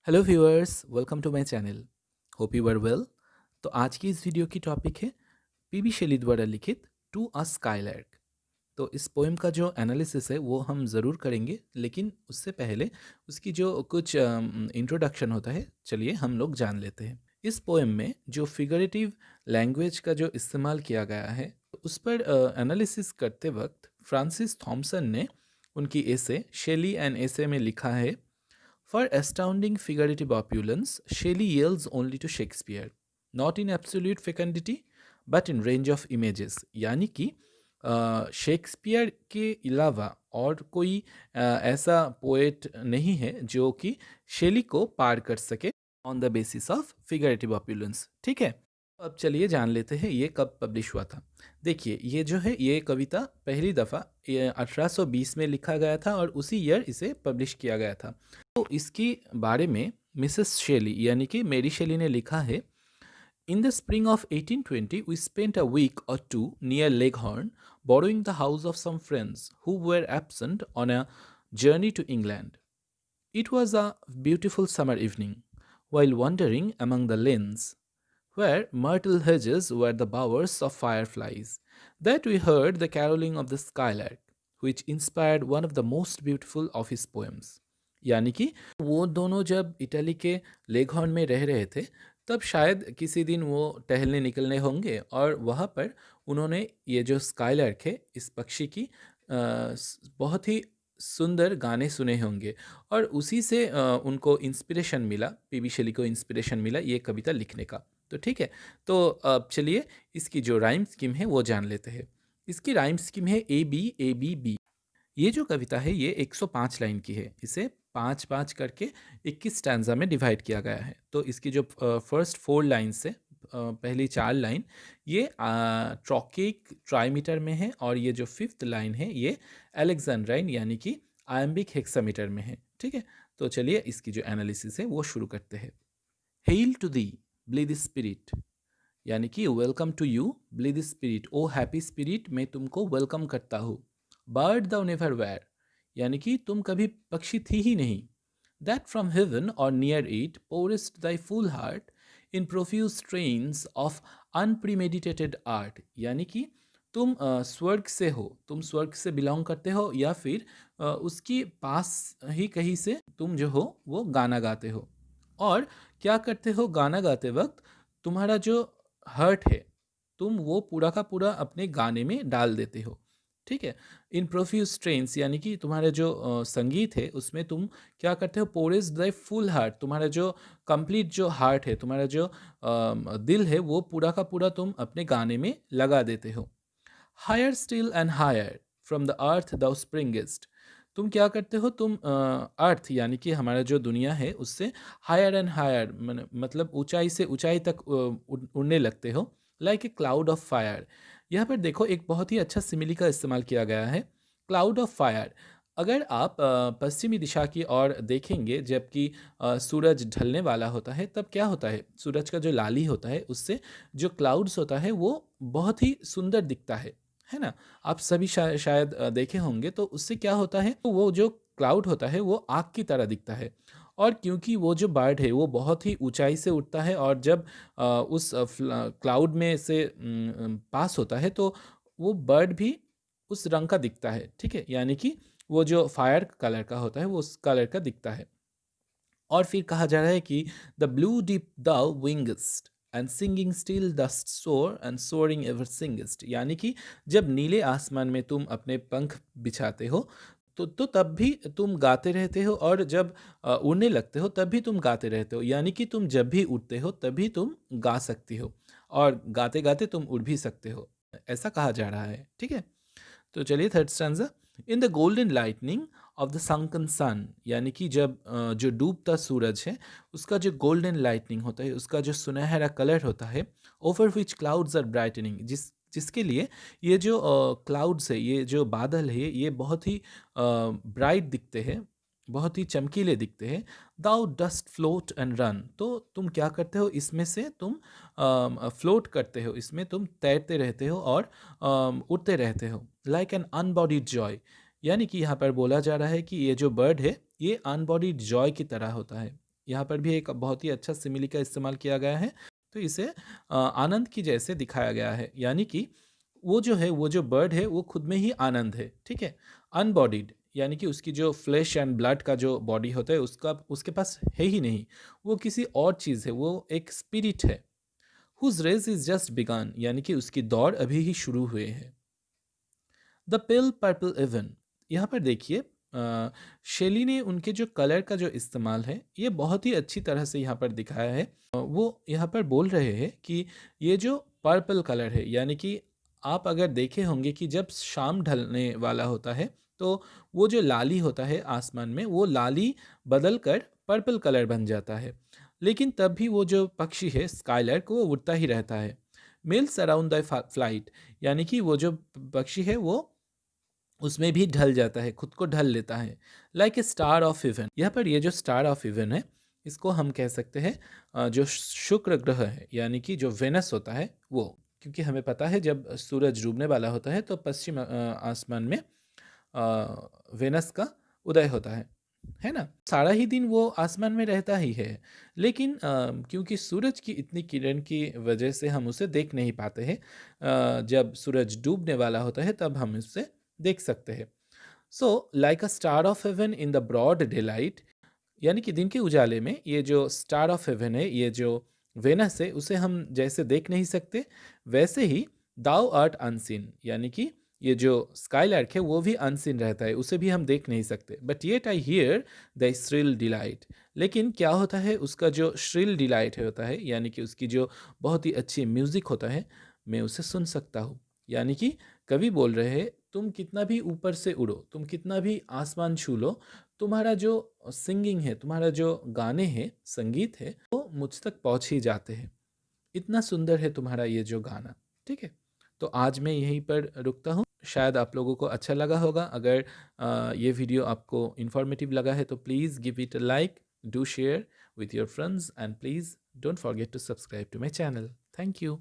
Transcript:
Hello viewers, welcome to my channel. Hope you are well. तो आज की इस वीडियो की टॉपिक है पीबी शेली द्वारा लिखित टू अ स्काईलैर्क। तो इस पोएम का जो एनालिसिस है वो हम ज़रूर करेंगे, लेकिन उससे पहले उसकी जो कुछ इंट्रोडक्शन होता है, चलिए हम लोग जान लेते हैं। इस पोएम में जो फिगरेटिव लैंग्वेज का जो इस्तेमाल किया गया है उस पर एनालिसिस करते वक्त फ्रांसिस थॉमसन ने उनकी एसे शेली एंड एसे में लिखा है, For astounding figurative opulence, Shelley yields only to Shakespeare, not in absolute fecundity, but in range of images. यानी कि शेक्सपियर के अलावा और कोई ऐसा पोएट नहीं है जो कि शेली को पार कर सके on the basis of figurative opulence. ठीक है, अब चलिए जान लेते हैं ये कब पब्लिश हुआ था। देखिए, ये जो है ये कविता पहली दफ़ा 1820 में लिखा गया था और उसी ईयर इसे पब्लिश किया गया था। तो इसके बारे में मिसेस शेली यानी कि मेरी शेली ने लिखा है, in the spring of 1820 we spent a week or two near Leghorn borrowing the house of some friends who were absent on a journey to England. It was a beautiful summer evening. While wandering among the lanes where myrtle hedges were the bowers of fireflies, that we heard the caroling of the skylark, which inspired one of the most beautiful of his poems. यानी कि वो दोनों जब Italy के लेघॉर्न में रह रहे थे, तब शायद किसी दिन वो टहलने निकलने होंगे और वहाँ पर उन्होंने ये जो स्काईलार्क है इस पक्षी की बहुत ही सुंदर गाने सुने होंगे और उसी से उनको इंस्पिरेशन मिला, पीबी शेली को इंस्पिरेशन मिला ये कविता लिखने का। तो ठीक है, तो अब चलिए इसकी जो राइम स्कीम है वो जान लेते हैं। इसकी राइम स्कीम है ए बी बी। ये जो कविता है ये 105 लाइन की है। इसे 5-5 करके 21 स्टैंजा में डिवाइड किया गया है। तो इसकी जो फर्स्ट 4 लाइन से पहली 4 लाइन ये ट्रॉकेक ट्राईमीटर में है और ये जो 5th लाइन है ये अलेक्जेंड्राइन यानी कि आयम्बिक हेक्सामीटर में है। ठीक है, तो चलिए इसकी जो एनालिसिस है वो शुरू करते हैं। Hail to thee blithe spirit, यानी कि welcome to you blithe spirit, O happy spirit मैं तुमको वेलकम करता हूँ। बर्ड दो नेवर वेर, यानी कि तुम कभी पक्षी थी ही नहीं। That from heaven or near it pourest thy full heart in profuse strains of unpremeditated art, यानी कि तुम स्वर्ग से हो, तुम स्वर्ग से बिलोंग करते हो या फिर उसकी पास ही कहीं से तुम जो हो वो गाना गाते हो। और क्या करते हो गाना गाते वक्त, तुम्हारा जो हर्ट है तुम वो पूरा का पूरा अपने गाने में डाल देते हो। ठीक है, इन प्रोफ्यूज स्ट्रेन्स यानी कि तुम्हारे जो संगीत है उसमें तुम क्या करते हो, पोरेज द फुल हार्ट, तुम्हारा जो कंप्लीट जो हार्ट है, तुम्हारा जो दिल है वो पूरा का पूरा तुम अपने गाने में लगा देते हो। Higher still and higher from the earth thou springest, तुम क्या करते हो, तुम अर्थ यानी कि हमारा जो दुनिया है उससे हायर एंड हायर मतलब ऊंचाई से ऊंचाई तक उड़ने लगते हो, like a cloud of fire. यहाँ पर देखो एक बहुत ही अच्छा सिमिली का इस्तेमाल किया गया है, क्लाउड ऑफ फायर। अगर आप पश्चिमी दिशा की ओर देखेंगे जबकि सूरज ढलने वाला होता है, तब क्या होता है, सूरज का जो लाली होता है उससे जो क्लाउड्स होता है वो बहुत ही सुंदर दिखता है ना। आप सभी शायद देखे होंगे, तो उससे क्या होता है, तो वो जो क्लाउड होता है वो आग की तरह दिखता है। और क्योंकि वो जो बर्ड है वो बहुत ही ऊंचाई से उड़ता है और जब उस क्लाउड में से पास होता है तो वो बर्ड भी उस रंग का दिखता है। ठीक है, यानी कि वो जो फायर कलर का होता है वो उस कलर का दिखता है। और फिर कहा जा रहा है कि the blue deep the wingest and singing still dost soar and soaring ever singest, यानी कि जब नीले आसमान में तुम अपने पंख बिछाते हो तो तब भी तुम गाते रहते हो और जब उड़ने लगते हो तब भी तुम गाते रहते हो, यानी कि तुम जब भी उड़ते हो तभी तुम गा सकती हो और गाते गाते तुम उड़ भी सकते हो, ऐसा कहा जा रहा है। ठीक है, तो चलिए third stanza. In the golden lightning of the sunken sun, यानी कि जब जो डूबता सूरज है उसका जो गोल्डन लाइटनिंग होता है, उसका जो सुनहरा कलर होता है, over which clouds are brightening, जिसके लिए ये जो क्लाउड्स है, ये जो बादल है ये बहुत ही ब्राइट दिखते हैं, बहुत ही चमकीले दिखते हैं। दाउ डस्ट फ्लोट एंड रन, तो तुम क्या करते हो, इसमें से तुम फ्लोट करते हो, इसमें तुम तैरते रहते हो और उड़ते रहते हो। लाइक एन अनबॉडीड जॉय, यानी कि यहाँ पर बोला जा रहा है कि ये जो बर्ड है ये अनबॉडीड जॉय की तरह होता है, यहाँ पर भी एक बहुत ही अच्छा सिमिली का इस्तेमाल किया गया है। तो इसे आनंद की जैसे दिखाया गया है, यानी कि वो जो है, वो जो बर्ड है वो खुद में ही आनंद है, ठीक है। अनबॉडीड यानी कि उसकी जो फ्लैश एंड ब्लड का जो बॉडी होता है उसका उसके पास है ही नहीं, वो किसी और चीज़ है, वो एक स्पिरिट है। Whose race is just began यानी कि उसकी दौड़ अभी ही शुरू हुए है। द पिल पर्पल इवन, यहाँ पर देखिए शेली ने उनके जो कलर का जो इस्तेमाल है ये बहुत ही अच्छी तरह से यहाँ पर दिखाया है। वो यहाँ पर बोल रहे हैं कि ये जो पर्पल कलर है, यानी कि आप अगर देखे होंगे कि जब शाम ढलने वाला होता है तो वो जो लाली होता है आसमान में, वो लाली बदल कर पर्पल कलर बन जाता है। लेकिन तब भी वो जो पक्षी है स्काईलर्क वो उड़ता ही रहता है। मिल्स अराउंड द फ्लाइट, यानी कि वो जो पक्षी है वो उसमें भी ढल जाता है, खुद को ढल लेता है। Like a star of even, यहाँ पर ये जो स्टार ऑफ इवन है इसको हम कह सकते हैं जो शुक्र ग्रह है, यानी कि जो वेनस होता है वो। क्योंकि हमें पता है जब सूरज डूबने वाला होता है तो पश्चिम आसमान में वेनस का उदय होता है ना। सारा ही दिन वो आसमान में रहता ही है, लेकिन क्योंकि सूरज की इतनी किरण की वजह से हम उसे देख नहीं पाते हैं। जब सूरज डूबने वाला होता है तब हम उसे देख सकते हैं। So like a star of heaven in the broad daylight, यानी कि दिन के उजाले में ये जो स्टार ऑफ हेवन है, ये जो वेनस है, उसे हम जैसे देख नहीं सकते वैसे ही दाउ आर्ट अनसीन, यानी कि ये जो स्काईलार्क है वो भी अनसीन रहता है, उसे भी हम देख नहीं सकते। But yet I hear the shrill delight, लेकिन क्या होता है उसका जो श्रिल डिलाइट होता है, यानी कि उसकी जो बहुत ही अच्छी म्यूज़िक होता है, मैं उसे सुन सकता हूँ। यानी कि कवि बोल रहे हैं तुम कितना भी ऊपर से उड़ो, तुम कितना भी आसमान छू लो, तुम्हारा जो सिंगिंग है, तुम्हारा जो गाने हैं, संगीत है, वो मुझ तक पहुंच ही जाते हैं। इतना सुंदर है तुम्हारा ये जो गाना, ठीक है। तो आज मैं यहीं पर रुकता हूँ। शायद आप लोगों को अच्छा लगा होगा। अगर ये वीडियो आपको इन्फॉर्मेटिव लगा है तो please give it a like, do share with your friends and please don't forget to subscribe to my channel. Thank you.